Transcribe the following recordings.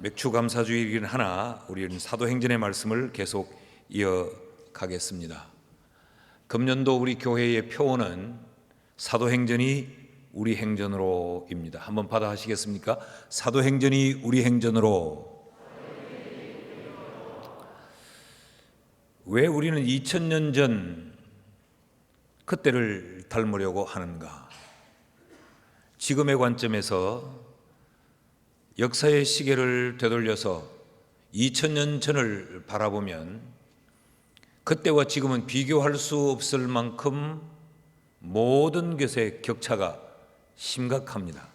맥추감사주일이긴 하나 우리는 사도행전의 말씀을 계속 이어가겠습니다. 금년도 우리 교회의 표어는 사도행전이 우리 행전으로입니다. 한번 받아 하시겠습니까? 사도행전이 우리 행전으로. 왜 우리는 2000년 전 그때를 닮으려고 하는가? 지금의 관점에서 역사의 시계를 되돌려서 2000년 전을 바라보면 그때와 지금은 비교할 수 없을 만큼 모든 것의 격차가 심각합니다.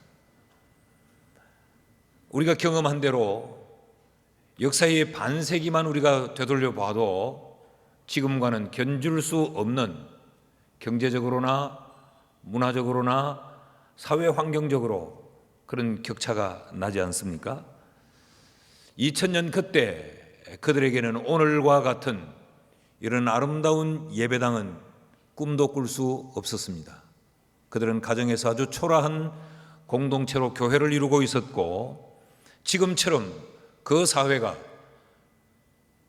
우리가 경험한 대로 역사의 반세기만 우리가 되돌려 봐도 지금과는 견줄 수 없는 경제적으로나 문화적으로나 사회 환경적으로 그런 격차가 나지 않습니까? 2000년 그때 그들에게는 오늘과 같은 이런 아름다운 예배당은 꿈도 꿀 수 없었습니다. 그들은 가정에서 아주 초라한 공동체로 교회를 이루고 있었고, 지금처럼 그 사회가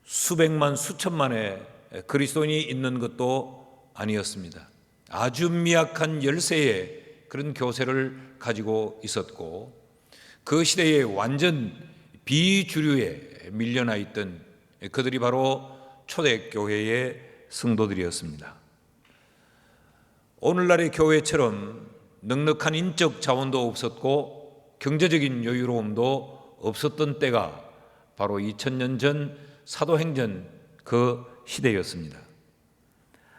수백만 수천만의 그리스도인이 있는 것도 아니었습니다. 아주 미약한 열세의 그런 교세를 가지고 있었고, 그 시대에 완전 비주류에 밀려나 있던 그들이 바로 초대교회의 성도들이었습니다. 오늘날의 교회처럼 넉넉한 인적 자원도 없었고 경제적인 여유로움도 없었던 때가 바로 2000년 전 사도행전 그 시대였습니다.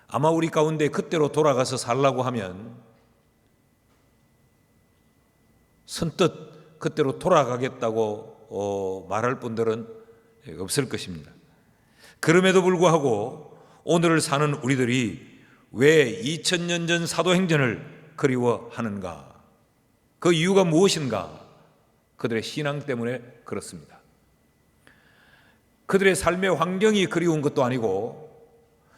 아마 우리 가운데 그때로 돌아가서 살라고 하면 선뜻 그때로 돌아가겠다고 말할 분들은 없을 것입니다. 그럼에도 불구하고 오늘을 사는 우리들이 왜 2000년 전 사도행전을 그리워하는가? 그 이유가 무엇인가? 그들의 신앙 때문에 그렇습니다. 그들의 삶의 환경이 그리운 것도 아니고,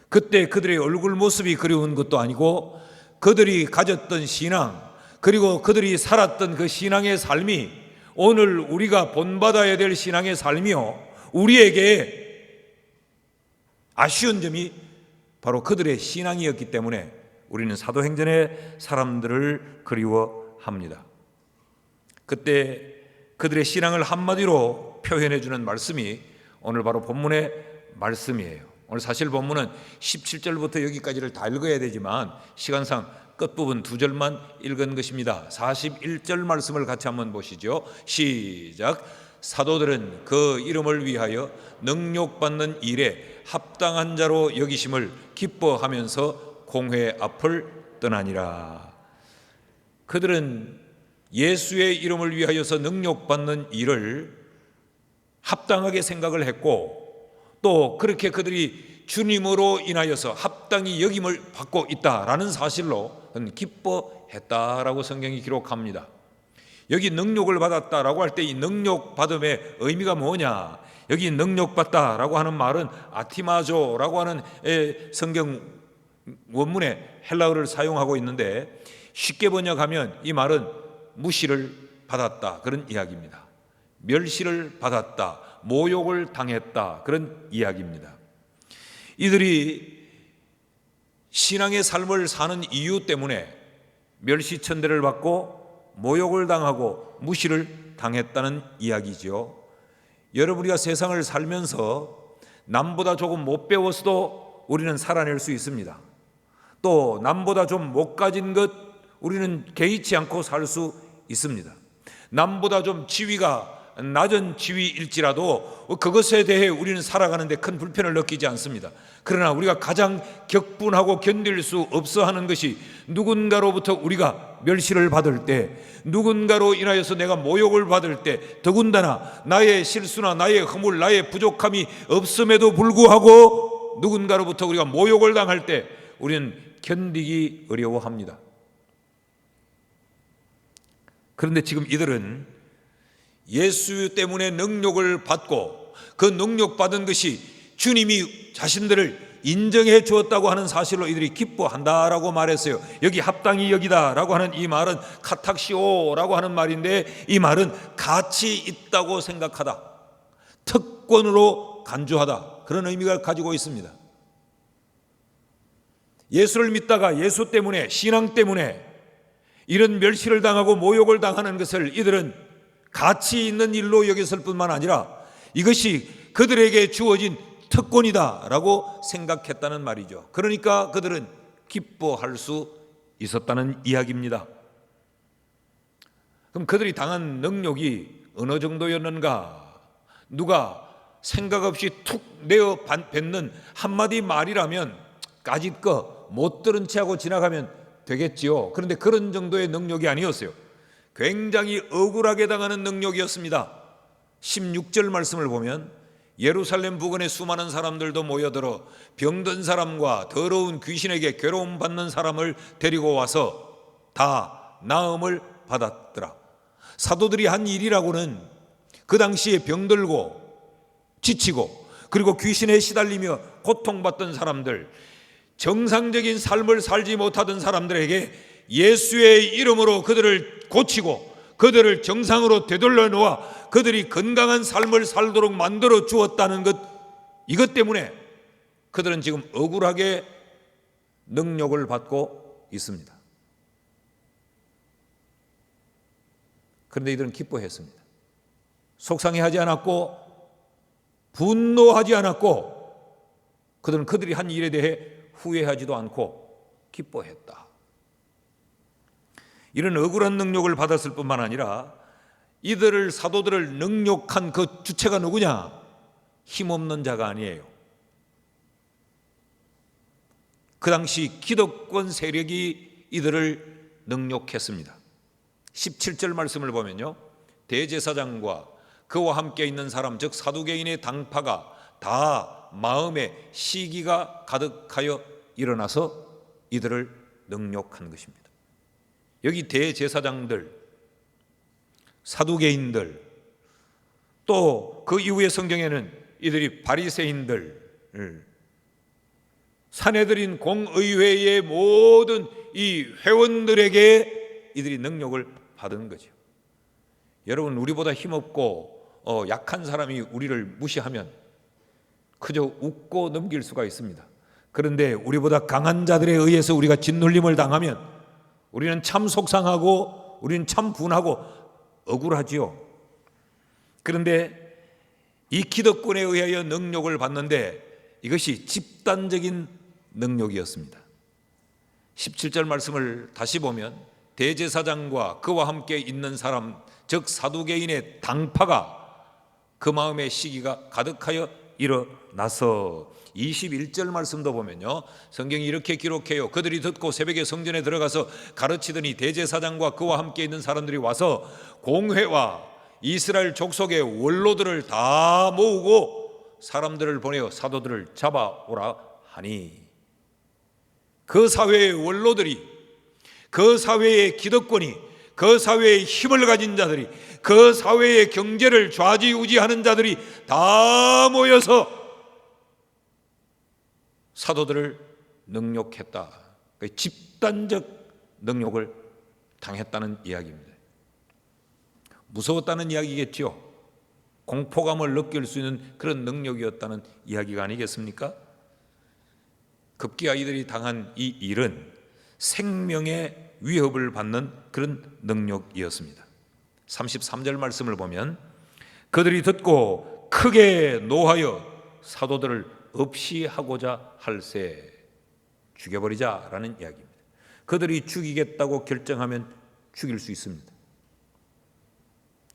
그때 그들의 얼굴 모습이 그리운 것도 아니고, 그들이 가졌던 신앙, 그리고 그들이 살았던 그 신앙의 삶이 오늘 우리가 본받아야 될 신앙의 삶이요, 우리에게 아쉬운 점이 바로 그들의 신앙이었기 때문에 우리는 사도행전의 사람들을 그리워합니다. 그때 그들의 신앙을 한마디로 표현해 주는 말씀이 오늘 바로 본문의 말씀이에요. 오늘 사실 본문은 17절부터 여기까지를 다 읽어야 되지만 시간상 끝부분 2절만 읽은 것입니다. 41절 말씀을 같이 한번 보시죠. 시작. 사도들은 그 이름을 위하여 능욕받는 일에 합당한 자로 여기심을 기뻐하면서 공회 앞을 떠나니라. 그들은 예수의 이름을 위하여서 능욕받는 일을 합당하게 생각을 했고, 또 그렇게 그들이 주님으로 인하여서 합당히 여김을 받고 있다라는 사실로 기뻐했다라고 성경이 기록합니다. 여기 능욕을 받았다라고 할 때 이 능욕받음의 의미가 뭐냐? 여기 능욕받다라고 하는 말은 아티마조라고 하는 성경 원문에 헬라어를 사용하고 있는데, 쉽게 번역하면 이 말은 무시를 받았다 그런 이야기입니다. 멸시를 받았다, 모욕을 당했다 그런 이야기입니다. 이들이 신앙의 삶을 사는 이유 때문에 멸시천대를 받고 모욕을 당하고 무시를 당했다는 이야기죠. 여러분, 우리가 세상을 살면서 남보다 조금 못 배웠어도 우리는 살아낼 수 있습니다. 또 남보다 좀 못 가진 것 우리는 개의치 않고 살 수 있습니다. 남보다 좀 지위가 낮은 지위일지라도 그것에 대해 우리는 살아가는데 큰 불편을 느끼지 않습니다. 그러나 우리가 가장 격분하고 견딜 수 없어 하는 것이 누군가로부터 우리가 멸시를 받을 때, 누군가로 인하여서 내가 모욕을 받을 때, 더군다나 나의 실수나 나의 허물, 나의 부족함이 없음에도 불구하고 누군가로부터 우리가 모욕을 당할 때 우리는 견디기 어려워합니다. 그런데 지금 이들은 예수 때문에 능욕을 받고 그 능욕받은 것이 주님이 자신들을 인정해 주었다고 하는 사실로 이들이 기뻐한다라고 말했어요. 여기 합당히 여기다라고 하는 이 말은 카탁시오라고 하는 말인데, 이 말은 가치 있다고 생각하다, 특권으로 간주하다, 그런 의미가 가지고 있습니다. 예수를 믿다가 예수 때문에, 신앙 때문에 이런 멸시를 당하고 모욕을 당하는 것을 이들은 가치 있는 일로 여겼을 뿐만 아니라 이것이 그들에게 주어진 특권이다라고 생각했다는 말이죠. 그러니까 그들은 기뻐할 수 있었다는 이야기입니다. 그럼 그들이 당한 능력이 어느 정도였는가? 누가 생각 없이 툭 내어 뱉는 한마디 말이라면 까짓 못 들은 채 하고 지나가면 되겠지요. 그런데 그런 정도의 능력이 아니었어요. 굉장히 억울하게 당하는 능력이었습니다. 16절 말씀을 보면 예루살렘 부근에 수많은 사람들도 모여들어 병든 사람과 더러운 귀신에게 괴로움 받는 사람을 데리고 와서 다 나음을 받았더라. 사도들이 한 일이라고는 그 당시에 병들고 지치고 그리고 귀신에 시달리며 고통받던 사람들, 정상적인 삶을 살지 못하던 사람들에게 예수의 이름으로 그들을 고치고 그들을 정상으로 되돌려 놓아 그들이 건강한 삶을 살도록 만들어 주었다는 것, 이것 때문에 그들은 지금 억울하게 능력을 받고 있습니다. 그런데 이들은 기뻐했습니다. 속상해하지 않았고 분노하지 않았고 그들은 그들이 한 일에 대해 후회하지도 않고 기뻐했다. 이런 억울한 능력을 받았을 뿐만 아니라 이들을, 사도들을 능욕한 그 주체가 누구냐? 힘없는 자가 아니에요. 그 당시 기득권 세력이 이들을 능욕했습니다. 17절 말씀을 보면요, 대제사장과 그와 함께 있는 사람, 즉 사두개인의 당파가 다 마음에 시기가 가득하여 일어나서 이들을 능욕한 것입니다. 여기 대제사장들, 사두개인들, 또 그 이후의 성경에는 이들이 바리새인들, 산헤드린 공의회의 모든 이 회원들에게 이들이 능력을 받은 거죠. 여러분, 우리보다 힘없고 약한 사람이 우리를 무시하면 그저 웃고 넘길 수가 있습니다. 그런데 우리보다 강한 자들에 의해서 우리가 짓눌림을 당하면 우리는 참 속상하고 우리는 참 분하고 억울하지요. 그런데 이 기득권에 의하여 능력을 받는데 이것이 집단적인 능력이었습니다. 17절 말씀을 다시 보면 대제사장과 그와 함께 있는 사람, 즉 사두개인의 당파가 그 마음의 시기가 가득하여 일어나서 21절 말씀도 보면요, 성경이 이렇게 기록해요. 그들이 듣고 새벽에 성전에 들어가서 가르치더니 대제사장과 그와 함께 있는 사람들이 와서 공회와 이스라엘 족속의 원로들을 다 모으고 사람들을 보내어 사도들을 잡아오라 하니, 그 사회의 원로들이, 그 사회의 기득권이, 그 사회의 힘을 가진 자들이, 그 사회의 경제를 좌지우지하는 자들이 다 모여서 사도들을 능욕했다. 집단적 능욕을 당했다는 이야기입니다. 무서웠다는 이야기겠죠. 공포감을 느낄 수 있는 그런 능력이었다는 이야기가 아니겠습니까? 급기야 이들이 당한 이 일은 생명의 위협을 받는 그런 능력이었습니다. 33절 말씀을 보면 그들이 듣고 크게 노하여 사도들을 없이 하고자 할세, 죽여버리자라는 이야기입니다. 그들이 죽이겠다고 결정하면 죽일 수 있습니다.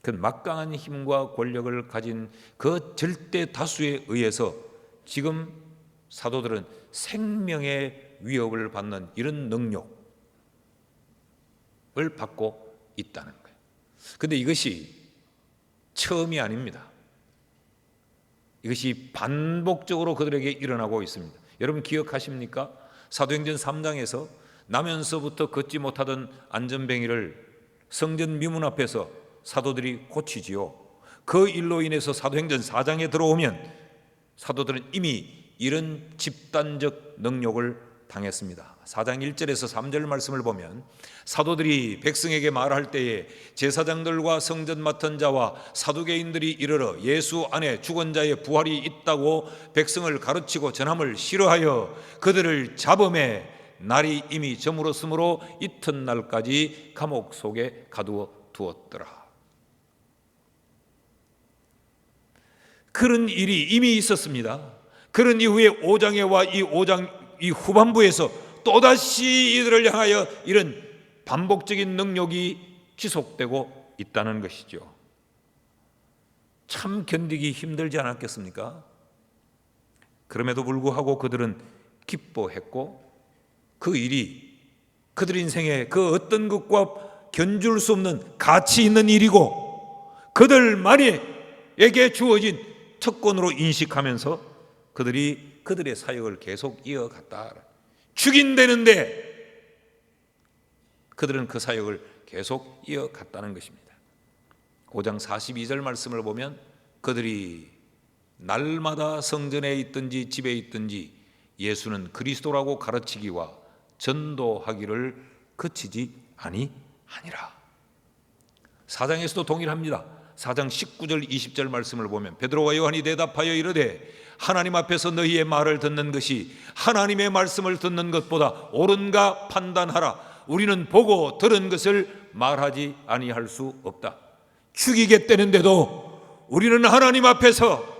그 막강한 힘과 권력을 가진 그 절대 다수에 의해서 지금 사도들은 생명의 위협을 받는 이런 능력을 받고 있다는 거예요. 그런데 이것이 처음이 아닙니다. 이것이 반복적으로 그들에게 일어나고 있습니다. 여러분 기억하십니까? 사도행전 3장에서 나면서부터 걷지 못하던 안전뱅이를 성전 미문 앞에서 사도들이 고치지요. 그 일로 인해서 사도행전 4장에 들어오면 사도들은 이미 이런 집단적 능력을 당했습니다. 4장 1절에서 3절 말씀을 보면 사도들이 백성에게 말할 때에 제사장들과 성전 맡은 자와 사두개인들이 이르러 예수 안에 죽은 자의 부활이 있다고 백성을 가르치고 전함을 싫어하여 그들을 잡음에 날이 이미 저물었으므로 이튿날까지 감옥 속에 가두어 두었더라. 그런 일이 이미 있었습니다. 그런 이후에 5장에와 이 5장 이 후반부에서 또다시 이들을 향하여 이런 반복적인 능력이 지속되고 있다는 것이죠. 참 견디기 힘들지 않았겠습니까? 그럼에도 불구하고 그들은 기뻐했고 그 일이 그들 인생의 그 어떤 것과 견줄 수 없는 가치 있는 일이고 그들만에게 주어진 특권으로 인식하면서 그들이 그들의 사역을 계속 이어갔다. 죽인다는데 그들은 그 사역을 계속 이어갔다는 것입니다. 5장 42절 말씀을 보면 그들이 날마다 성전에 있든지 집에 있든지 예수는 그리스도라고 가르치기와 전도하기를 그치지 아니하니라. 4장에서도 동일합니다. 4장 19절 20절 말씀을 보면 베드로와 요한이 대답하여 이르되 하나님 앞에서 너희의 말을 듣는 것이 하나님의 말씀을 듣는 것보다 옳은가 판단하라. 우리는 보고 들은 것을 말하지 아니할 수 없다. 죽이겠다는데도 우리는 하나님 앞에서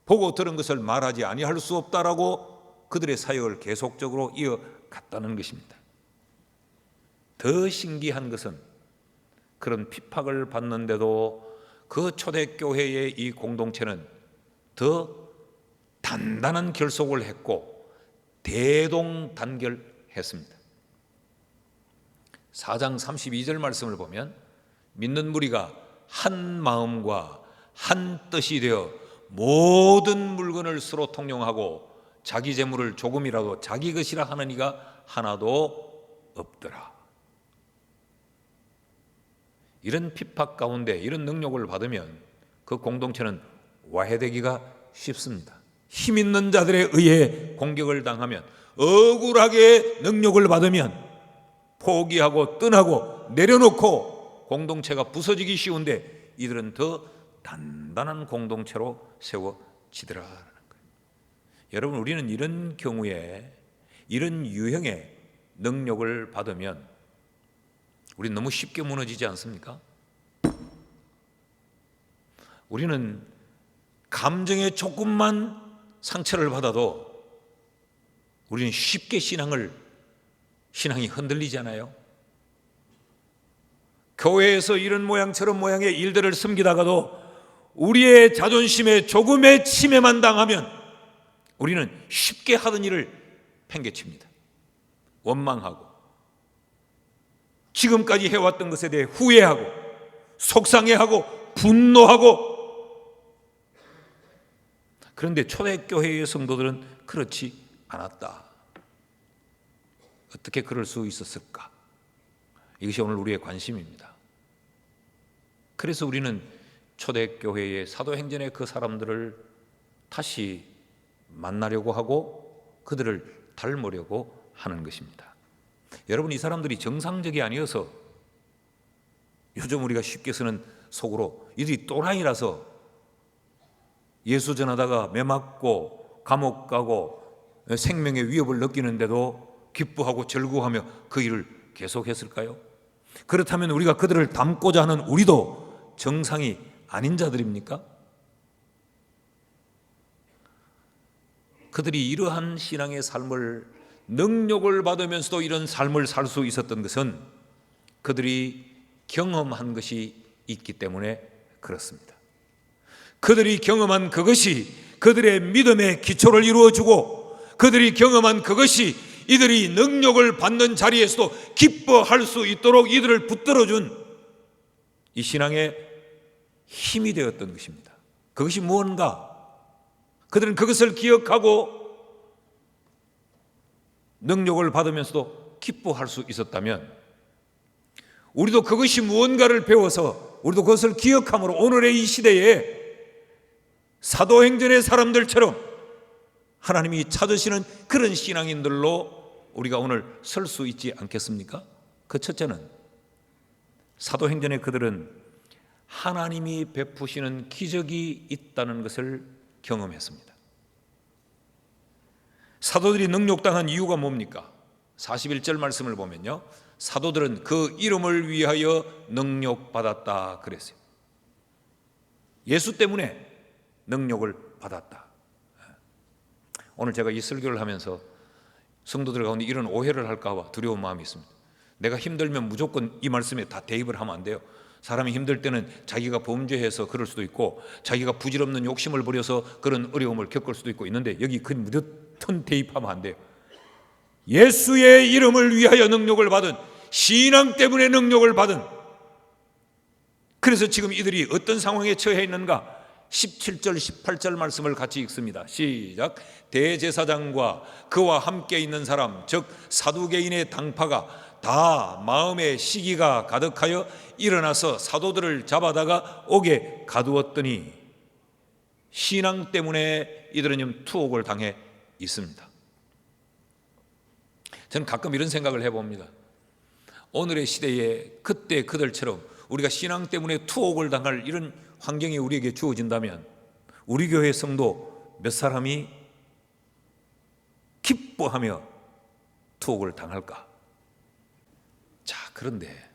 보고 들은 것을 말하지 아니할 수 없다라고 그들의 사역을 계속적으로 이어갔다는 것입니다. 더 신기한 것은 그런 핍박을 받는데도 그 초대교회의 이 공동체는 더 단단한 결속을 했고 대동단결했습니다. 4장 32절 말씀을 보면 믿는 무리가 한 마음과 한 뜻이 되어 모든 물건을 서로 통용하고 자기 재물을 조금이라도 자기 것이라 하는 이가 하나도 없더라. 이런 핍박 가운데 이런 능력을 받으면 그 공동체는 와해되기가 쉽습니다. 힘 있는 자들에 의해 공격을 당하면 억울하게 능력을 받으면 포기하고 떠나고 내려놓고 공동체가 부서지기 쉬운데 이들은 더 단단한 공동체로 세워지더라는 거예요. 여러분, 우리는 이런 경우에 이런 유형의 능력을 받으면 우리는 너무 쉽게 무너지지 않습니까? 우리는 감정에 조금만 상처를 받아도 우리는 쉽게 신앙이 흔들리잖아요. 교회에서 이런 모양 저런 모양의 일들을 섬기다가도 우리의 자존심에 조금의 침해만 당하면 우리는 쉽게 하던 일을 팽개칩니다. 원망하고 지금까지 해왔던 것에 대해 후회하고 속상해하고 분노하고. 그런데 초대교회의 성도들은 그렇지 않았다. 어떻게 그럴 수 있었을까? 이것이 오늘 우리의 관심입니다. 그래서 우리는 초대교회의 사도행전의 그 사람들을 다시 만나려고 하고 그들을 닮으려고 하는 것입니다. 여러분, 이 사람들이 정상적이 아니어서 요즘 우리가 쉽게 쓰는 속으로 이들이 또라이라서 예수 전하다가 매 맞고 감옥 가고 생명의 위협을 느끼는데도 기뻐하고 절구하며 그 일을 계속했을까요? 그렇다면 우리가 그들을 닮고자 하는 우리도 정상이 아닌 자들입니까? 그들이 이러한 신앙의 삶을 능력을 받으면서도 이런 삶을 살 수 있었던 것은 그들이 경험한 것이 있기 때문에 그렇습니다. 그들이 경험한 그것이 그들의 믿음의 기초를 이루어주고 그들이 경험한 그것이 이들이 능력을 받는 자리에서도 기뻐할 수 있도록 이들을 붙들어준 이 신앙의 힘이 되었던 것입니다. 그것이 무언가? 그들은 그것을 기억하고 능력을 받으면서도 기뻐할 수 있었다면 우리도 그것이 무언가를 배워서 우리도 그것을 기억함으로 오늘의 이 시대에 사도행전의 사람들처럼 하나님이 찾으시는 그런 신앙인들로 우리가 오늘 설 수 있지 않겠습니까? 그 첫째는 사도행전의 그들은 하나님이 베푸시는 기적이 있다는 것을 경험했습니다. 사도들이 능욕당한 이유가 뭡니까? 41절 말씀을 보면요, 사도들은 그 이름을 위하여 능욕받았다 그랬어요. 예수 때문에 능욕을 받았다. 오늘 제가 이 설교를 하면서 성도들 가운데 이런 오해를 할까 봐 두려운 마음이 있습니다. 내가 힘들면 무조건 이 말씀에 다 대입을 하면 안 돼요. 사람이 힘들 때는 자기가 범죄해서 그럴 수도 있고, 자기가 부질없는 욕심을 부려서 그런 어려움을 겪을 수도 있는데, 여기 그 무릇한 대입하면 안 돼요. 예수의 이름을 위하여 능력을 받은, 신앙 때문에 능력을 받은, 그래서 지금 이들이 어떤 상황에 처해 있는가? 17절 18절 말씀을 같이 읽습니다. 시작. 대제사장과 그와 함께 있는 사람, 즉 사두개인의 당파가 다 마음에 시기가 가득하여 일어나서 사도들을 잡아다가 옥에 가두었더니, 신앙 때문에 이들은 지금 투옥을 당해 있습니다. 저는 가끔 이런 생각을 해봅니다. 오늘의 시대에 그때 그들처럼 우리가 신앙 때문에 투옥을 당할 이런 환경이 우리에게 주어진다면, 우리 교회 성도 몇 사람이 기뻐하며 투옥을 당할까? 자, 그런데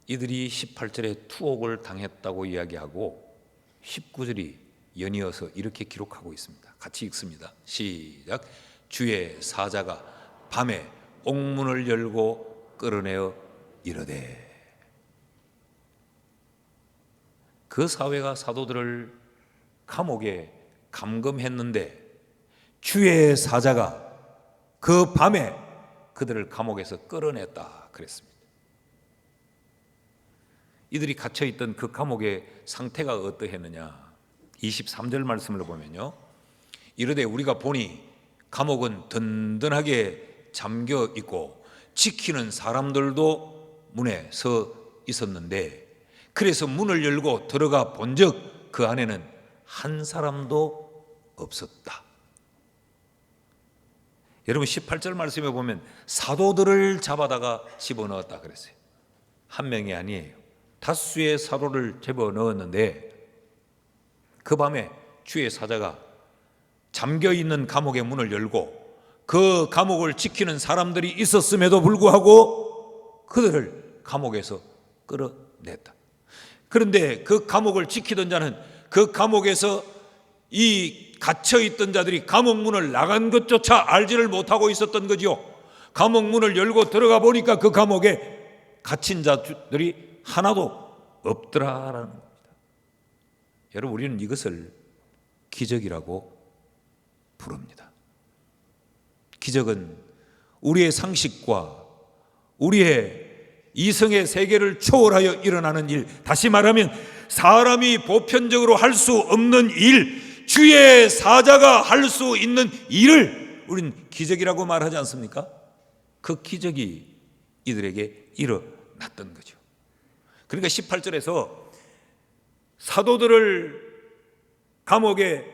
이들이 18절에 투옥을 당했다고 이야기하고 19절이 연이어서 이렇게 기록하고 있습니다. 같이 읽습니다. 시작. 주의 사자가 밤에 옥문을 열고 끌어내어 이르되. 그 사회가 사도들을 감옥에 감금했는데 주의 사자가 그 밤에 그들을 감옥에서 끌어냈다 그랬습니다. 이들이 갇혀있던 그 감옥의 상태가 어떠했느냐? 23절 말씀을 보면요, 이르되 우리가 보니 감옥은 든든하게 잠겨 있고 지키는 사람들도 문에 서 있었는데, 그래서 문을 열고 들어가 본즉 그 안에는 한 사람도 없었다. 여러분, 18절 말씀에 보면 사도들을 잡아다가 집어넣었다 그랬어요. 한 명이 아니에요. 다수의 사도를 집어넣었는데, 그 밤에 주의 사자가 잠겨있는 감옥의 문을 열고 그 감옥을 지키는 사람들이 있었음에도 불구하고 그들을 감옥에서 끌어냈다. 그런데 그 감옥을 지키던 자는 그 감옥에서 이 갇혀있던 자들이 감옥 문을 나간 것조차 알지를 못하고 있었던 거지요. 감옥 문을 열고 들어가 보니까 그 감옥에 갇힌 자들이 하나도 없더라라는 겁니다. 여러분, 우리는 이것을 기적이라고 부릅니다. 기적은 우리의 상식과 우리의 이성의 세계를 초월하여 일어나는 일, 다시 말하면 사람이 보편적으로 할 수 없는 일, 주의 사자가 할 수 있는 일을 우리는 기적이라고 말하지 않습니까? 그 기적이 이들에게 일어났던 거죠. 그러니까 18절에서 사도들을 감옥에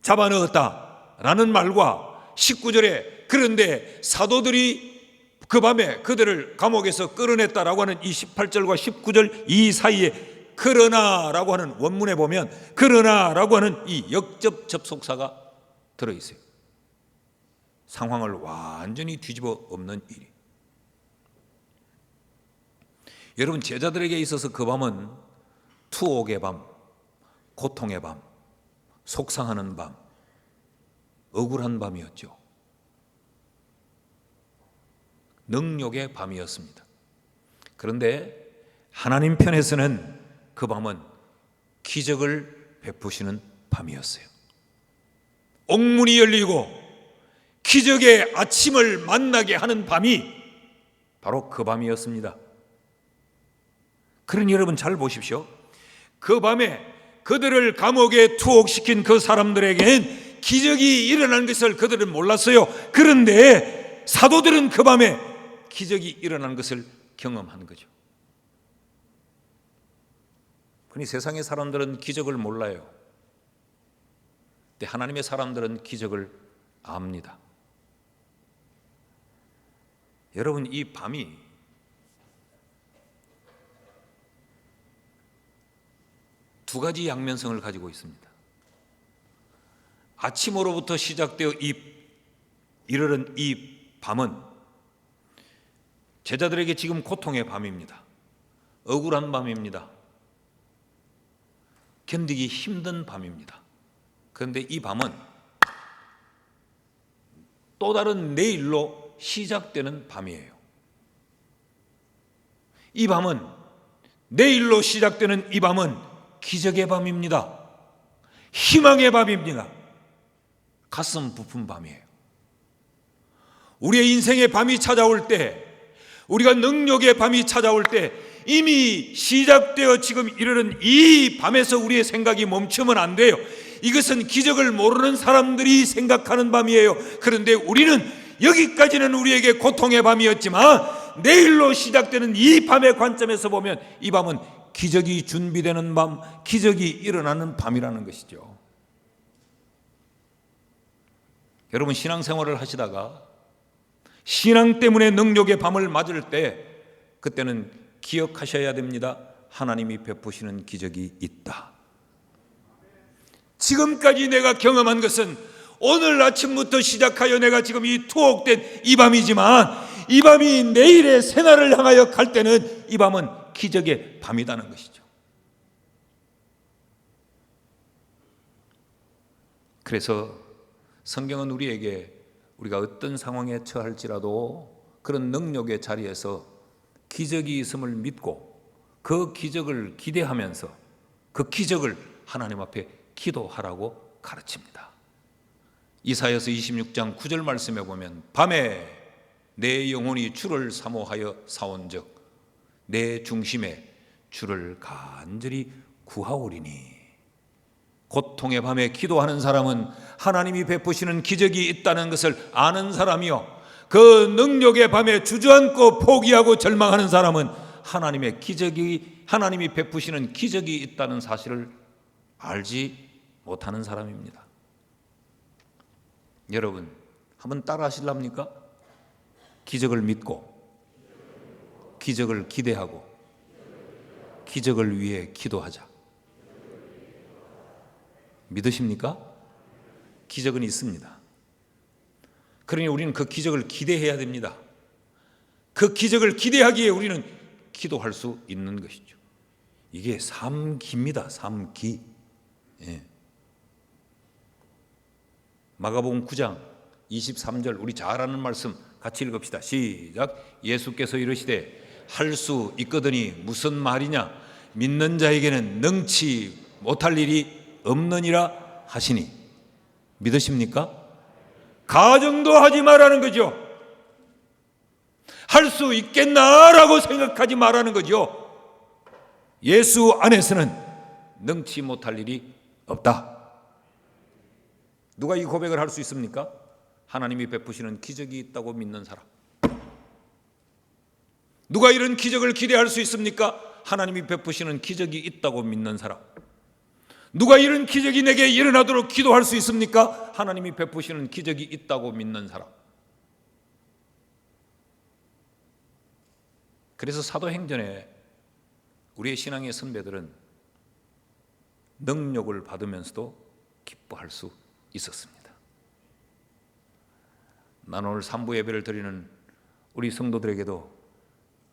잡아넣었다라는 말과 19절에 그런데 사도들이 그 밤에 그들을 감옥에서 끌어냈다라고 하는 이 18절과 19절 이 사이에 그러나라고 하는 원문에 보면 그러나라고 하는 이 역접 접속사가 들어있어요. 상황을 완전히 뒤집어 엎는 일이. 여러분, 제자들에게 있어서 그 밤은 투옥의 밤, 고통의 밤, 속상하는 밤, 억울한 밤이었죠. 능욕의 밤이었습니다. 그런데 하나님 편에서는 그 밤은 기적을 베푸시는 밤이었어요. 옥문이 열리고 기적의 아침을 만나게 하는 밤이 바로 그 밤이었습니다. 그러니 여러분 잘 보십시오. 그 밤에 그들을 감옥에 투옥시킨 그 사람들에게는 기적이 일어난 것을 그들은 몰랐어요. 그런데 사도들은 그 밤에 기적이 일어난 것을 경험한 거죠. 그러니 세상의 사람들은 기적을 몰라요. 근데 하나님의 사람들은 기적을 압니다. 여러분, 이 밤이 두 가지 양면성을 가지고 있습니다. 아침으로부터 시작되어 이르는 이 밤은 제자들에게 지금 고통의 밤입니다. 억울한 밤입니다. 견디기 힘든 밤입니다. 그런데 이 밤은 또 다른 내일로 시작되는 밤이에요. 이 밤은, 내일로 시작되는 이 밤은 기적의 밤입니다. 희망의 밤입니다. 가슴 부푼 밤이에요. 우리의 인생의 밤이 찾아올 때, 우리가 능력의 밤이 찾아올 때 이미 시작되어 지금 이르는 이 밤에서 우리의 생각이 멈추면 안 돼요. 이것은 기적을 모르는 사람들이 생각하는 밤이에요. 그런데 우리는 여기까지는 우리에게 고통의 밤이었지만 내일로 시작되는 이 밤의 관점에서 보면 이 밤은 기적이 준비되는 밤, 기적이 일어나는 밤이라는 것이죠. 여러분, 신앙생활을 하시다가 신앙 때문에 능력의 밤을 맞을 때 그때는 기억하셔야 됩니다. 하나님이 베푸시는 기적이 있다. 지금까지 내가 경험한 것은 오늘 아침부터 시작하여 내가 지금 이 투옥된 이 밤이지만 이 밤이 내일의 새날을 향하여 갈 때는 이 밤은 기적의 밤이라는 것이죠. 그래서 성경은 우리에게 우리가 어떤 상황에 처할지라도 그런 능력의 자리에서 기적이 있음을 믿고 그 기적을 기대하면서 그 기적을 하나님 앞에 기도하라고 가르칩니다. 이사야서 26장 9절 말씀에 보면 밤에 내 영혼이 주를 사모하여 사온즉 내 중심에 주를 간절히 구하오리니. 고통의 밤에 기도하는 사람은 하나님이 베푸시는 기적이 있다는 것을 아는 사람이요, 그 능력의 밤에 주저앉고 포기하고 절망하는 사람은 하나님이 베푸시는 기적이 있다는 사실을 알지 못하는 사람입니다. 여러분, 한번 따라 하실랍니까? 기적을 믿고 기적을 기대하고 기적을 위해 기도하자. 믿으십니까? 기적은 있습니다. 그러니 우리는 그 기적을 기대해야 됩니다. 그 기적을 기대하기에 우리는 기도할 수 있는 것이죠. 이게 삼기입니다. 삼기. 예. 마가복음 9장 23절 우리 잘 아는 말씀 같이 읽읍시다. 시작. 예수께서 이르시되 할 수 있거든이 무슨 말이냐, 믿는 자에게는 능치 못할 일이 없느니라 하시니. 믿으십니까? 가정도 하지 말라는 거죠. 할 수 있겠나라고 생각하지 말라는 거죠. 예수 안에서는 능치 못할 일이 없다. 누가 이 고백을 할 수 있습니까? 하나님이 베푸시는 기적이 있다고 믿는 사람. 누가 이런 기적을 기대할 수 있습니까? 하나님이 베푸시는 기적이 있다고 믿는 사람. 누가 이런 기적이 내게 일어나도록 기도할 수 있습니까? 하나님이 베푸시는 기적이 있다고 믿는 사람. 그래서 사도행전에 우리의 신앙의 선배들은 능력을 받으면서도 기뻐할 수 있었습니다. 난 오늘 3부 예배를 드리는 우리 성도들에게도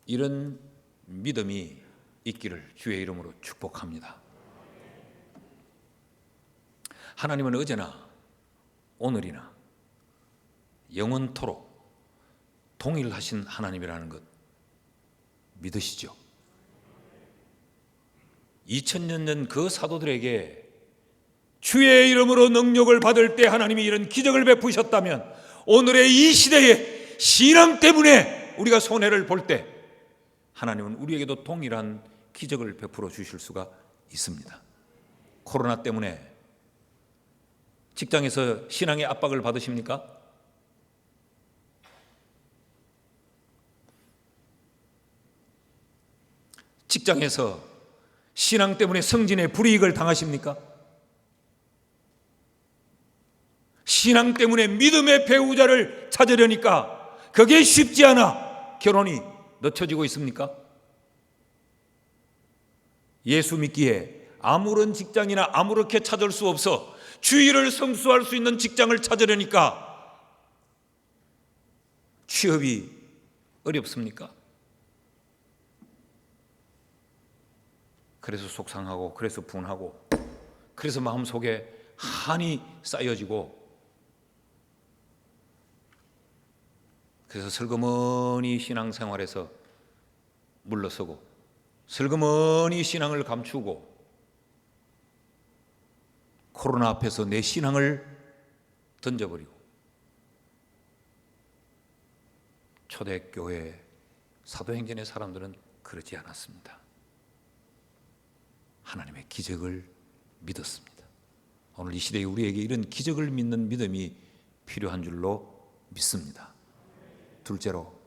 이런 믿음이 있기를 주의 이름으로 축복합니다. 하나님은 어제나 오늘이나 영원토록 동일하신 하나님이라는 것 믿으시죠? 2000년 전 그 사도들에게 주의 이름으로 능력을 받을 때 하나님이 이런 기적을 베푸셨다면 오늘의 이 시대에 신앙 때문에 우리가 손해를 볼 때 하나님은 우리에게도 동일한 기적을 베풀어 주실 수가 있습니다. 코로나 때문에 직장에서 신앙의 압박을 받으십니까? 직장에서 신앙 때문에 성진의 불이익을 당하십니까? 신앙 때문에 믿음의 배우자를 찾으려니까 그게 쉽지 않아 결혼이 늦춰지고 있습니까? 예수 믿기에 아무런 직장이나 아무렇게 찾을 수 없어 주의를 성수할 수 있는 직장을 찾으려니까 취업이 어렵습니까? 그래서 속상하고, 그래서 분하고, 그래서 마음속에 한이 쌓여지고, 그래서 슬그머니 신앙생활에서 물러서고, 슬그머니 신앙을 감추고, 코로나 앞에서 내 신앙을 던져버리고, 초대교회 사도행전의 사람들은 그러지 않았습니다. 하나님의 기적을 믿었습니다. 오늘 이 시대에 우리에게 이런 기적을 믿는 믿음이 필요한 줄로 믿습니다. 둘째로,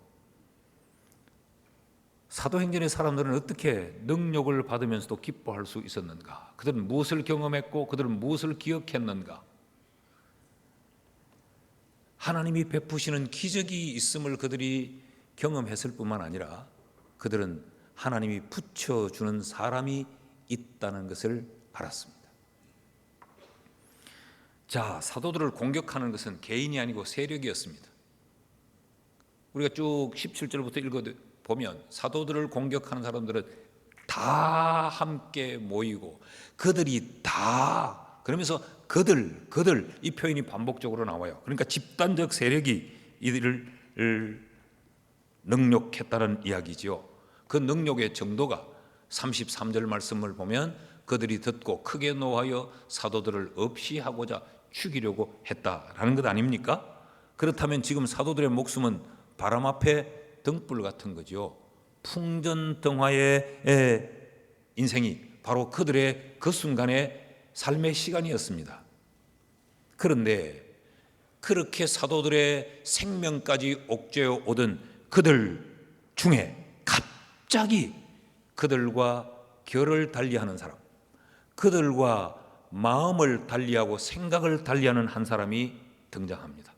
사도행전의 사람들은 어떻게 능력을 받으면서도 기뻐할 수 있었는가? 그들은 무엇을 경험했고 그들은 무엇을 기억했는가? 하나님이 베푸시는 기적이 있음을 그들이 경험했을 뿐만 아니라 그들은 하나님이 붙여주는 사람이 있다는 것을 알았습니다. 자, 사도들을 공격하는 것은 개인이 아니고 세력이었습니다. 우리가 쭉 17절부터 읽어보면 사도들을 공격하는 사람들은 다 함께 모이고 그들이 다 그러면서 그들 이 표현이 반복적으로 나와요. 그러니까 집단적 세력이 이들을 능욕했다는 이야기지요. 그 능욕의 정도가 33절 말씀을 보면 그들이 듣고 크게 노하여 사도들을 없이 하고자 죽이려고 했다라는 것 아닙니까? 그렇다면 지금 사도들의 목숨은 바람 앞에 등불 같은 거죠. 풍전등화의 인생이 바로 그들의 그 순간의 삶의 시간이었습니다. 그런데 그렇게 사도들의 생명까지 옥죄어 오던 그들 중에 갑자기 그들과 결을 달리하는 사람, 그들과 마음을 달리하고 생각을 달리하는 한 사람이 등장합니다.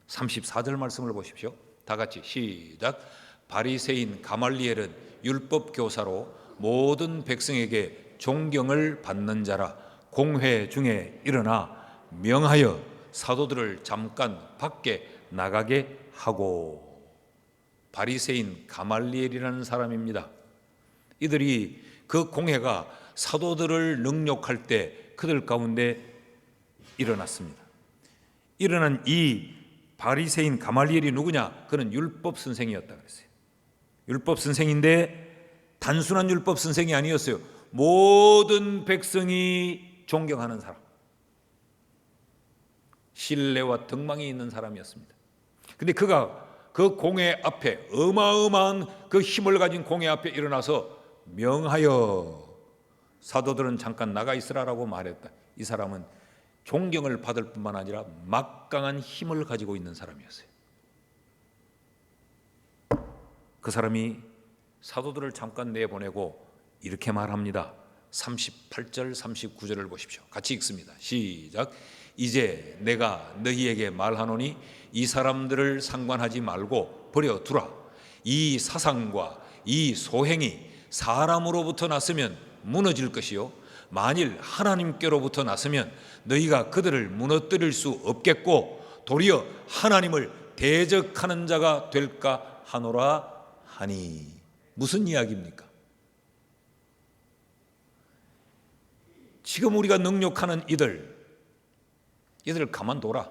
34절 말씀을 보십시오. 다 같이 시작. 바리새인 가말리엘은 율법 교사로 모든 백성에게 존경을 받는 자라. 공회 중에 일어나 명하여 사도들을 잠깐 밖에 나가게 하고. 바리새인 가말리엘이라는 사람입니다. 이들이 그 공회가 사도들을 능욕할 때 그들 가운데 일어났습니다. 일어난 이 바리새인 가말리엘이 누구냐? 그는 율법 선생이었다 그랬어요. 율법 선생인데 단순한 율법 선생이 아니었어요. 모든 백성이 존경하는 사람, 신뢰와 덕망이 있는 사람이었습니다. 근데 그가 그 공회 앞에, 어마어마한 그 힘을 가진 공회 앞에 일어나서 명하여 사도들은 잠깐 나가 있으라라고 말했다. 이 사람은 존경을 받을 뿐만 아니라 막강한 힘을 가지고 있는 사람이었어요. 그 사람이 사도들을 잠깐 내보내고 이렇게 말합니다. 38절 39절을 보십시오. 같이 읽습니다. 시작. 이제 내가 너희에게 말하노니 이 사람들을 상관하지 말고 버려두라. 이 사상과 이 소행이 사람으로부터 났으면 무너질 것이요 만일 하나님께로부터 났으면 너희가 그들을 무너뜨릴 수 없겠고 도리어 하나님을 대적하는 자가 될까 하노라 하니. 무슨 이야기입니까? 지금 우리가 능욕하는 이들 가만둬라.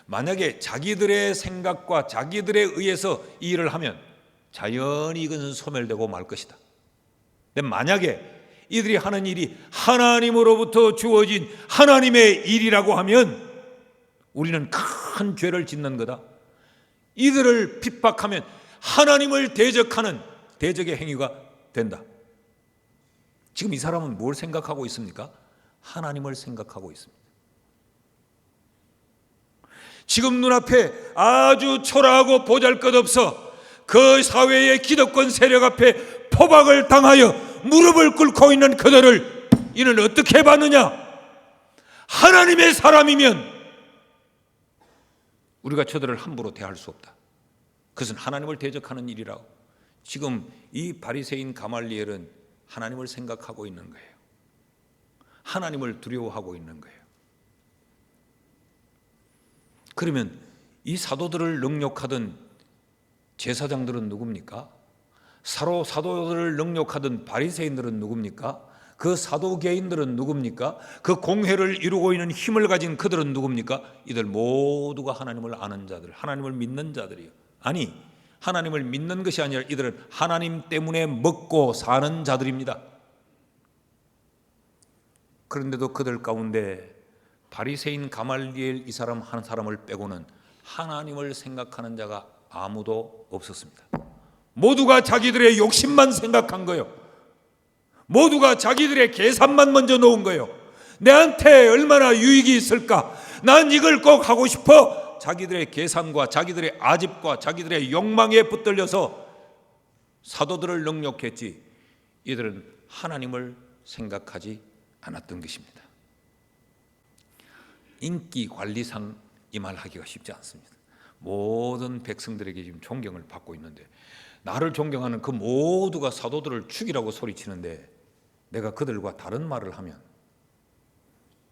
만약에 자기들의 생각과 자기들에 의해서 이 일을 하면 자연히 이것은 소멸되고 말 것이다. 근데 만약에 이들이 하는 일이 하나님으로부터 주어진 하나님의 일이라고 하면 우리는 큰 죄를 짓는 거다. 이들을 핍박하면 하나님을 대적하는 대적의 행위가 된다. 지금 이 사람은 뭘 생각하고 있습니까? 하나님을 생각하고 있습니다. 지금 눈앞에 아주 초라하고 보잘것없어 그 사회의 기득권 세력 앞에 포박을 당하여 무릎을 꿇고 있는 그들을 이는 어떻게 봤느냐? 하나님의 사람이면 우리가 저들을 함부로 대할 수 없다. 그것은 하나님을 대적하는 일이라고. 지금 이 바리새인 가말리엘은 하나님을 생각하고 있는 거예요. 하나님을 두려워하고 있는 거예요. 그러면 이 사도들을 능욕하던 제사장들은 누굽니까? 사도들을 능욕하던 바리새인들은 누굽니까? 그 사도개인들은 누굽니까? 그 공회를 이루고 있는 힘을 가진 그들은 누굽니까? 이들 모두가 하나님을 아는 자들, 하나님을 믿는 자들이요. 아니, 하나님을 믿는 것이 아니라 이들은 하나님 때문에 먹고 사는 자들입니다. 그런데도 그들 가운데 바리새인 가말리엘 이 사람 한 사람을 빼고는 하나님을 생각하는 자가 아무도 없었습니다. 모두가 자기들의 욕심만 생각한 거예요. 모두가 자기들의 계산만 먼저 놓은 거예요. 내한테 얼마나 유익이 있을까? 난 이걸 꼭 하고 싶어. 자기들의 계산과 자기들의 아집과 자기들의 욕망에 붙들려서 사도들을 능욕했지, 이들은 하나님을 생각하지 않았던 것입니다. 인기관리상 이 말 하기가 쉽지 않습니다. 모든 백성들에게 지금 존경을 받고 있는데, 나를 존경하는 그 모두가 사도들을 죽이라고 소리치는데, 내가 그들과 다른 말을 하면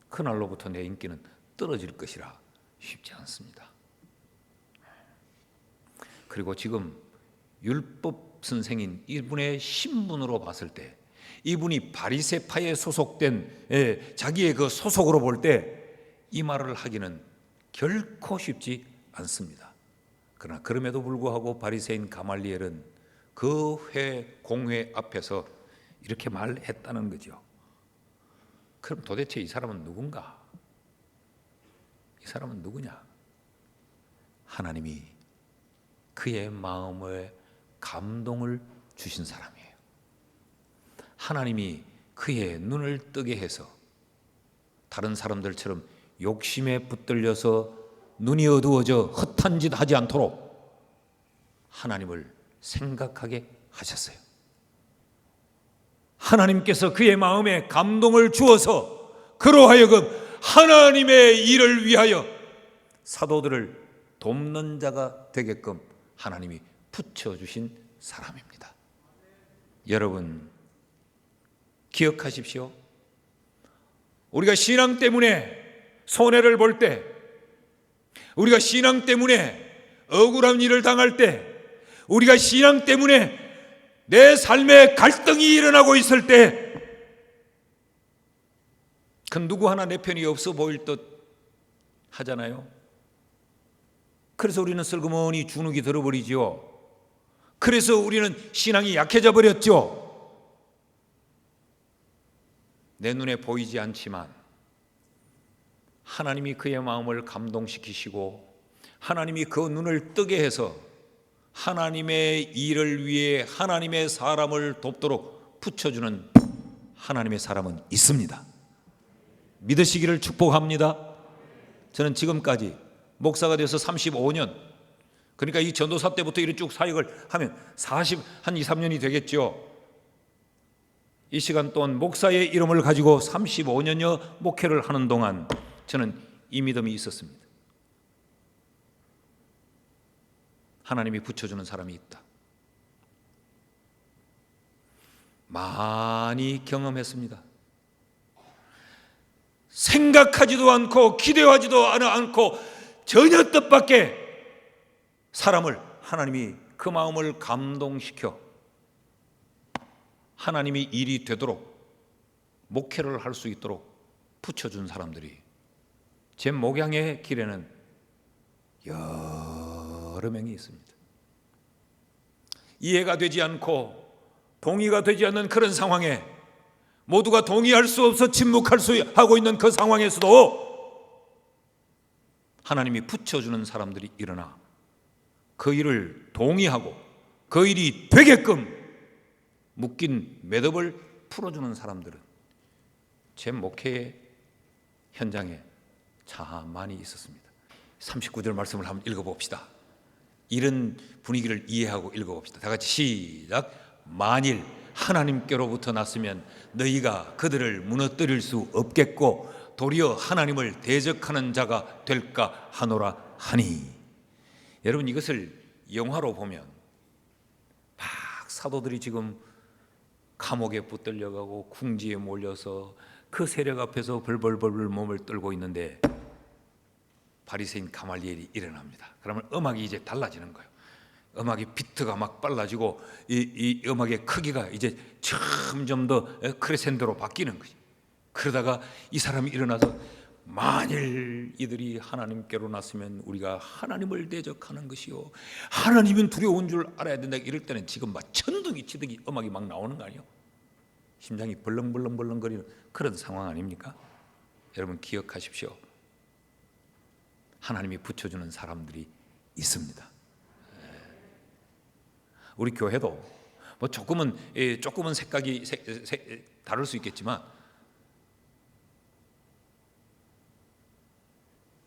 그날로부터 내 인기는 떨어질 것이라 쉽지 않습니다. 그리고 지금 율법 선생인 이분의 신분으로 봤을 때, 이분이 바리새파에 소속된 자기의 그 소속으로 볼 때 이 말을 하기는 결코 쉽지 않습니다. 그러나 그럼에도 불구하고 바리새인 가말리엘은 그 공회 앞에서 이렇게 말했다는 거죠. 그럼 도대체 이 사람은 누군가? 이 사람은 누구냐? 하나님이 그의 마음에 감동을 주신 사람이에요. 하나님이 그의 눈을 뜨게 해서 다른 사람들처럼 욕심에 붙들려서 눈이 어두워져 헛한 짓 하지 않도록 하나님을 생각하게 하셨어요. 하나님께서 그의 마음에 감동을 주어서 그로 하여금 하나님의 일을 위하여 사도들을 돕는 자가 되게끔 하나님이 붙여주신 사람입니다. 여러분 기억하십시오. 우리가 신앙 때문에 손해를 볼 때, 우리가 신앙 때문에 억울한 일을 당할 때, 우리가 신앙 때문에 내 삶에 갈등이 일어나고 있을 때, 그 누구 하나 내 편이 없어 보일 듯 하잖아요. 그래서 우리는 슬그머니 주눅이 들어버리지요. 그래서 우리는 신앙이 약해져 버렸죠. 내 눈에 보이지 않지만 하나님이 그의 마음을 감동시키시고 하나님이 그 눈을 뜨게 해서 하나님의 일을 위해 하나님의 사람을 돕도록 붙여주는 하나님의 사람은 있습니다. 믿으시기를 축복합니다. 저는 지금까지 목사가 돼서 35년, 그러니까 이 전도사 때부터 이렇게 쭉 사역을 하면 한 2, 3년이 되겠죠. 이 시간 동안 목사의 이름을 가지고 35년여 목회를 하는 동안 저는 이 믿음이 있었습니다. 하나님이 붙여주는 사람이 있다. 많이 경험했습니다. 생각하지도 않고 기대하지도 않고 전혀 뜻밖의 사람을 하나님이 그 마음을 감동시켜 하나님이 일이 되도록 목회를 할 수 있도록 붙여준 사람들이 제 목양의 길에는 여러 명이 있습니다. 이해가 되지 않고 동의가 되지 않는 그런 상황에, 모두가 동의할 수 없어 침묵할 수 하고 있는 그 상황에서도 하나님이 붙여주는 사람들이 일어나 그 일을 동의하고 그 일이 되게끔 묶인 매듭을 풀어주는 사람들은 제 목회의 현장에 참 많이 있었습니다. 39절 말씀을 한번 읽어봅시다. 이런 분위기를 이해하고 읽어봅시다. 다 같이 시작. 만일 하나님께로부터 났으면 너희가 그들을 무너뜨릴 수 없겠고 도리어 하나님을 대적하는 자가 될까 하노라 하니. 여러분, 이것을 영화로 보면 막 사도들이 지금 감옥에 붙들려가고 궁지에 몰려서 그 세력 앞에서 벌벌벌 몸을 떨고 있는데 바리새인 가말리엘이 일어납니다. 그러면 음악이 이제 달라지는 거예요. 음악의 비트가 막 빨라지고 이 음악의 크기가 이제 점점 더 크레센도로 바뀌는 거지. 그러다가 이 사람이 일어나서 만일 이들이 하나님께로 났으면 우리가 하나님을 대적하는 것이요, 하나님은 두려운 줄 알아야 된다. 이럴 때는 지금 막 천둥이 치듯이 음악이 막 나오는 거 아니에요? 심장이 벌렁벌렁거리는 그런 상황 아닙니까? 여러분 기억하십시오. 하나님이 붙여주는 사람들이 있습니다. 우리 교회도 뭐 조금은 색깔이 다를 수 있겠지만,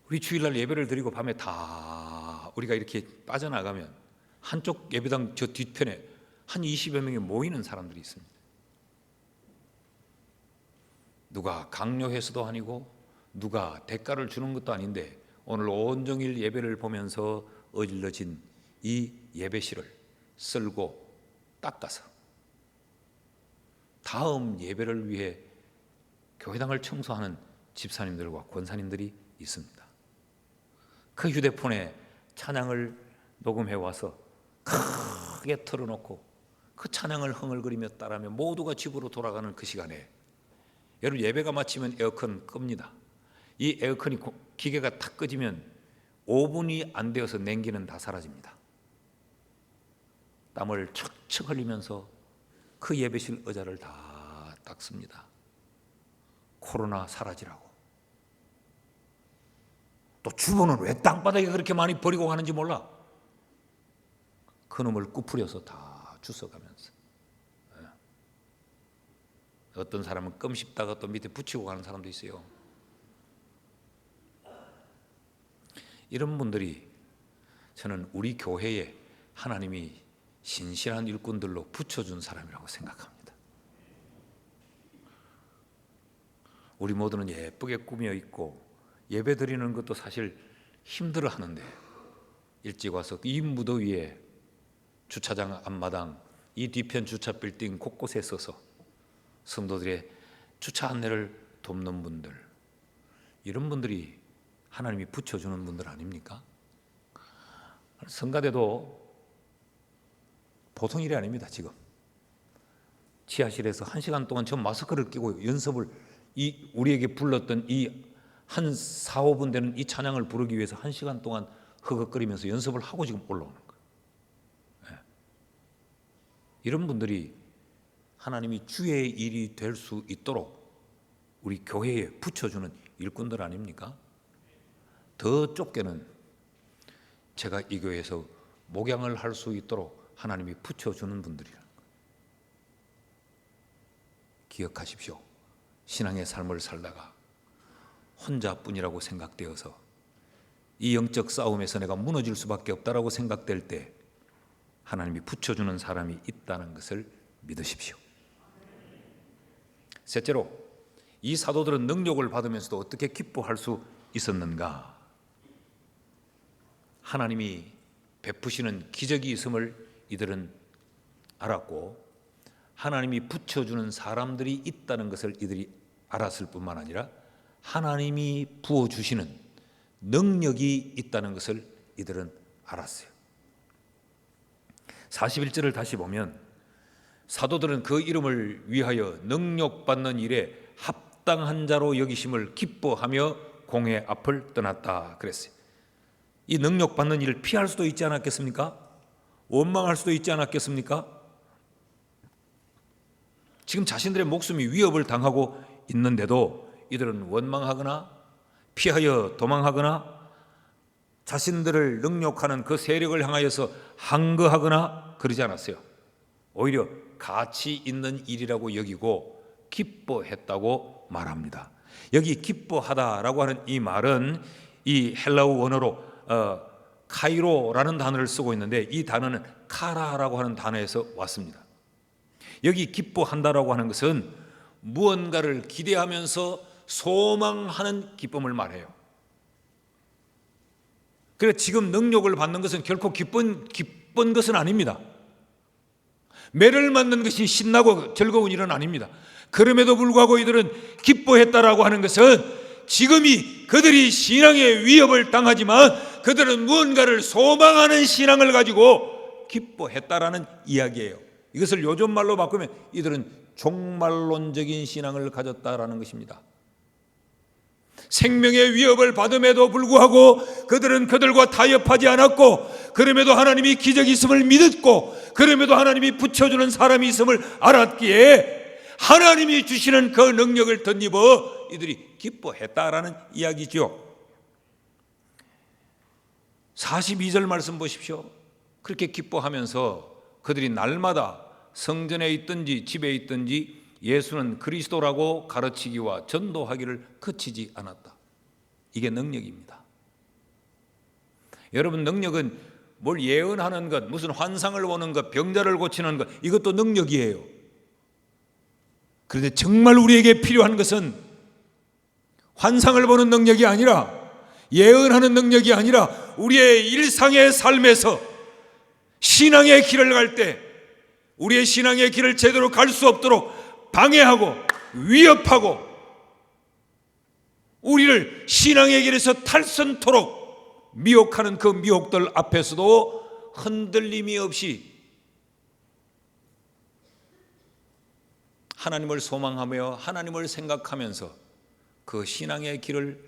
우리 주일날 예배를 드리고 밤에 다 우리가 이렇게 빠져나가면 한쪽 예배당 저 뒤편에 한 20여 명이 모이는 사람들이 있습니다. 누가 강요해서도 아니고 누가 대가를 주는 것도 아닌데 오늘 온종일 예배를 보면서 어질러진 이 예배실을 쓸고 닦아서 다음 예배를 위해 교회당을 청소하는 집사님들과 권사님들이 있습니다. 그 휴대폰에 찬양을 녹음해 와서 크게 틀어놓고 그 찬양을 흥얼거리며 따라하며 모두가 집으로 돌아가는 그 시간에, 여러분 예배가 마치면 에어컨 끕니다. 이 에어컨이 기계가 탁 꺼지면 5분이 안 되어서 냉기는 다 사라집니다. 땀을 척척 흘리면서 그 예배실 의자를 다 닦습니다. 코로나 사라지라고. 또 주부는 왜 땅바닥에 그렇게 많이 버리고 가는지 몰라. 그놈을 꾸풀려서 다 주워가면서, 어떤 사람은 껌 씹다가 또 밑에 붙이고 가는 사람도 있어요. 이런 분들이 저는 우리 교회에 하나님이 신실한 일꾼들로 붙여준 사람이라고 생각합니다. 우리 모두는 예쁘게 꾸며 있고 예배 드리는 것도 사실 힘들어 하는데, 일찍 와서 이 무더위에 주차장 앞마당, 이 뒤편 주차 빌딩 곳곳에 서서 성도들의 주차 안내를 돕는 분들, 이런 분들이 하나님이 붙여주는 분들 아닙니까? 성가대도 보통 일이 아닙니다. 지금 지하실에서 1시간 동안 전 마스크를 끼고 연습을, 우리에게 불렀던 이 한 4, 5분 되는 이 찬양을 부르기 위해서 1시간 동안 허걱거리면서 연습을 하고 지금 올라오는 거예요. 이런 분들이 하나님이 주의 일이 될 수 있도록 우리 교회에 붙여주는 일꾼들 아닙니까? 더 좁게는 제가 이 교회에서 목양을 할 수 있도록 하나님이 붙여주는 분들이라는 거예요. 기억하십시오. 신앙의 삶을 살다가 혼자뿐이라고 생각되어서 이 영적 싸움에서 내가 무너질 수밖에 없다라고 생각될 때 하나님이 붙여주는 사람이 있다는 것을 믿으십시오. 셋째로, 이 사도들은 능력을 받으면서도 어떻게 기뻐할 수 있었는가? 하나님이 베푸시는 기적이 있음을 이들은 알았고, 하나님이 붙여주는 사람들이 있다는 것을 이들이 알았을 뿐만 아니라 하나님이 부어주시는 능력이 있다는 것을 이들은 알았어요. 41절을 다시 보면 사도들은 그 이름을 위하여 능력받는 일에 합당한 자로 여기심을 기뻐하며 공회 앞을 떠났다 그랬어요. 이 능력받는 일을 피할 수도 있지 않았겠습니까? 원망할 수도 있지 않았겠습니까? 지금 자신들의 목숨이 위협을 당하고 있는데도 이들은 원망하거나 피하여 도망하거나 자신들을 능욕하는 그 세력을 향하여서 항거하거나 그러지 않았어요. 오히려 가치 있는 일이라고 여기고 기뻐했다고 말합니다. 여기 기뻐하다라고 하는 이 말은 이 헬라어 원어로 카이로라는 단어를 쓰고 있는데, 이 단어는 카라라고 하는 단어에서 왔습니다. 여기 기뻐한다라고 하는 것은 무언가를 기대하면서 소망하는 기쁨을 말해요. 그래 지금 능력을 받는 것은 결코 기쁜 것은 아닙니다. 매를 맞는 것이 신나고 즐거운 일은 아닙니다. 그럼에도 불구하고 이들은 기뻐했다라고 하는 것은 지금이 그들이 신앙의 위협을 당하지만 그들은 무언가를 소망하는 신앙을 가지고 기뻐했다라는 이야기예요. 이것을 요즘 말로 바꾸면 이들은 종말론적인 신앙을 가졌다라는 것입니다. 생명의 위협을 받음에도 불구하고 그들은 그들과 타협하지 않았고, 그럼에도 하나님이 기적이 있음을 믿었고, 그럼에도 하나님이 붙여주는 사람이 있음을 알았기에 하나님이 주시는 그 능력을 덧입어 이들이 기뻐했다라는 이야기죠. 42절 말씀 보십시오. 그렇게 기뻐하면서 그들이 날마다 성전에 있든지 집에 있든지 예수는 그리스도라고 가르치기와 전도하기를 그치지 않았다. 이게 능력입니다. 여러분, 능력은 뭘 예언하는 것, 무슨 환상을 보는 것, 병자를 고치는 것, 이것도 능력이에요. 그런데 정말 우리에게 필요한 것은 환상을 보는 능력이 아니라, 예언하는 능력이 아니라, 우리의 일상의 삶에서 신앙의 길을 갈 때 우리의 신앙의 길을 제대로 갈 수 없도록 방해하고 위협하고 우리를 신앙의 길에서 탈선토록 미혹하는 그 미혹들 앞에서도 흔들림이 없이 하나님을 소망하며 하나님을 생각하면서 그 신앙의 길을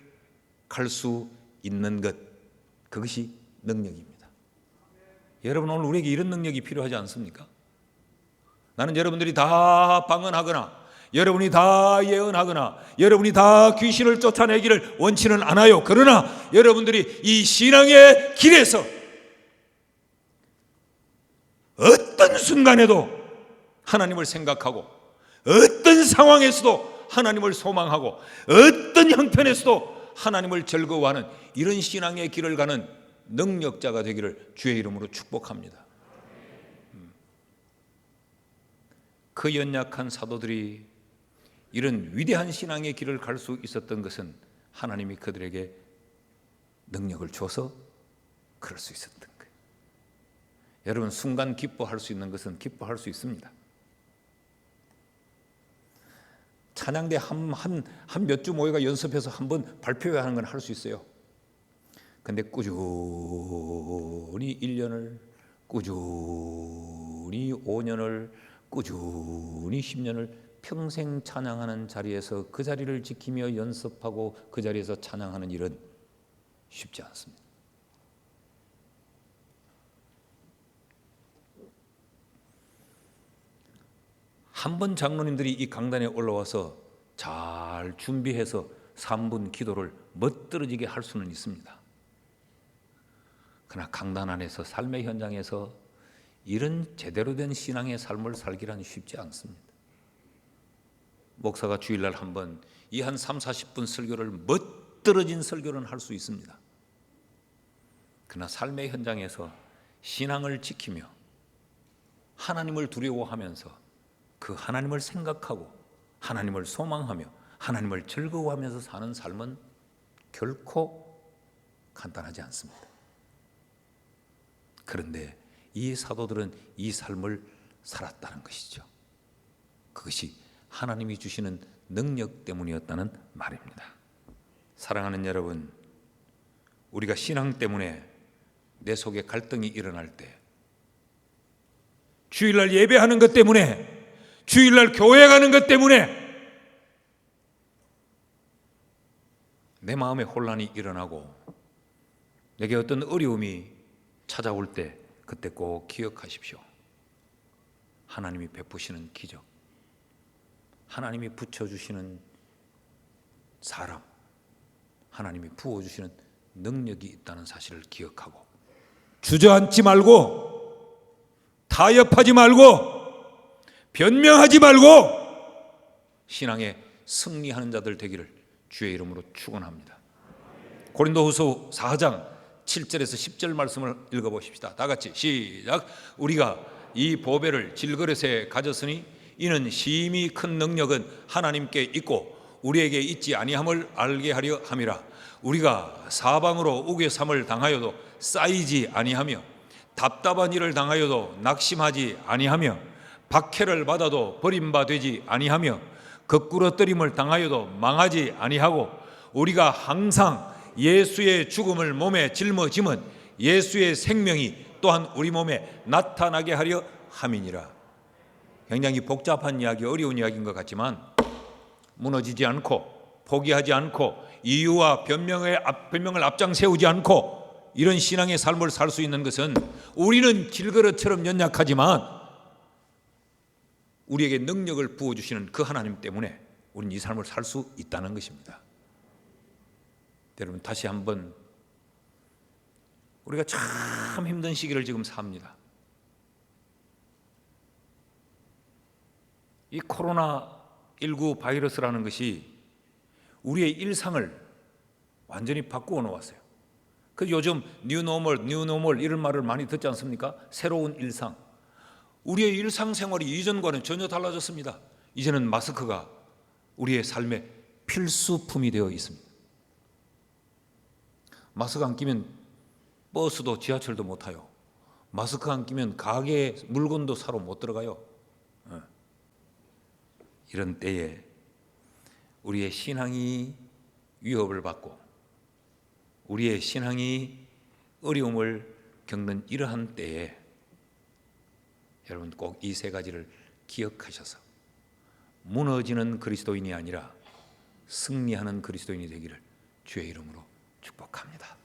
갈 수 있는 것, 그것이 능력입니다. 여러분, 오늘 우리에게 이런 능력이 필요하지 않습니까? 나는 여러분들이 다 방언하거나 여러분이 다 예언하거나 여러분이 다 귀신을 쫓아내기를 원치는 않아요. 그러나 여러분들이 이 신앙의 길에서 어떤 순간에도 하나님을 생각하고 어떤 상황에서도 하나님을 소망하고 어떤 형편에서도 하나님을 즐거워하는 이런 신앙의 길을 가는 능력자가 되기를 주의 이름으로 축복합니다. 그 연약한 사도들이 이런 위대한 신앙의 길을 갈 수 있었던 것은 하나님이 그들에게 능력을 줘서 그럴 수 있었던 거예요. 여러분, 순간 기뻐할 수 있는 것은 기뻐할 수 있습니다. 찬양대 한 몇 주 모여가 연습해서 한번 발표하는 건 할 수 있어요. 근데 꾸준히 1년을, 꾸준히 5년을, 꾸준히 10년을 평생 찬양하는 자리에서 그 자리를 지키며 연습하고 그 자리에서 찬양하는 일은 쉽지 않습니다. 한 번 장로님들이 이 강단에 올라와서 잘 준비해서 3분 기도를 멋들어지게 할 수는 있습니다. 그러나 강단 안에서 삶의 현장에서 이런 제대로 된 신앙의 삶을 살기란 쉽지 않습니다. 목사가 주일날 한번 이 한 30-40분 설교를 멋들어진 설교는 할 수 있습니다. 그러나 삶의 현장에서 신앙을 지키며 하나님을 두려워하면서 그 하나님을 생각하고 하나님을 소망하며 하나님을 즐거워하면서 사는 삶은 결코 간단하지 않습니다. 그런데 이 사도들은 이 삶을 살았다는 것이죠. 그것이 하나님이 주시는 능력 때문이었다는 말입니다. 사랑하는 여러분, 우리가 신앙 때문에 내 속에 갈등이 일어날 때, 주일날 예배하는 것 때문에, 주일날 교회 가는 것 때문에 내 마음에 혼란이 일어나고 내게 어떤 어려움이 찾아올 때, 그때 꼭 기억하십시오. 하나님이 베푸시는 기적, 하나님이 붙여주시는 사람, 하나님이 부어주시는 능력이 있다는 사실을 기억하고 주저앉지 말고 타협하지 말고 변명하지 말고 신앙에 승리하는 자들 되기를 주의 이름으로 축원합니다. 고린도후서 4장 7절에서 10절 말씀을 읽어보십시다. 다 같이 시작. 우리가 이 보배를 질그릇에 가졌으니 이는 심히 큰 능력은 하나님께 있고 우리에게 있지 아니함을 알게 하려 함이라. 우리가 사방으로 우겨삼을 당하여도 쌓이지 아니하며 답답한 일을 당하여도 낙심하지 아니하며 박해를 받아도 버림받지 아니하며 거꾸러뜨림을 당하여도 망하지 아니하고 우리가 항상 예수의 죽음을 몸에 짊어짐은 예수의 생명이 또한 우리 몸에 나타나게 하려 함이니라. 굉장히 복잡한 이야기, 어려운 이야기인 것 같지만 무너지지 않고 포기하지 않고 이유와 변명을 앞장 세우지 않고 이런 신앙의 삶을 살 수 있는 것은 우리는 길거릇처럼 연약하지만 우리에게 능력을 부어주시는 그 하나님 때문에 우리는 이 삶을 살 수 있다는 것입니다. 여러분, 다시 한번 우리가 참 힘든 시기를 지금 삽니다. 이 코로나19 바이러스라는 것이 우리의 일상을 완전히 바꾸어 놓았어요. 그래서 요즘 뉴노멀 이런 말을 많이 듣지 않습니까? 새로운 일상. 우리의 일상생활이 이전과는 전혀 달라졌습니다. 이제는 마스크가 우리의 삶의 필수품이 되어 있습니다. 마스크 안 끼면 버스도 지하철도 못 타요. 마스크 안 끼면 가게에 물건도 사러 못 들어가요. 이런 때에 우리의 신앙이 위협을 받고 우리의 신앙이 어려움을 겪는 이러한 때에 여러분 꼭 이 세 가지를 기억하셔서 무너지는 그리스도인이 아니라 승리하는 그리스도인이 되기를 주의 이름으로 축복합니다.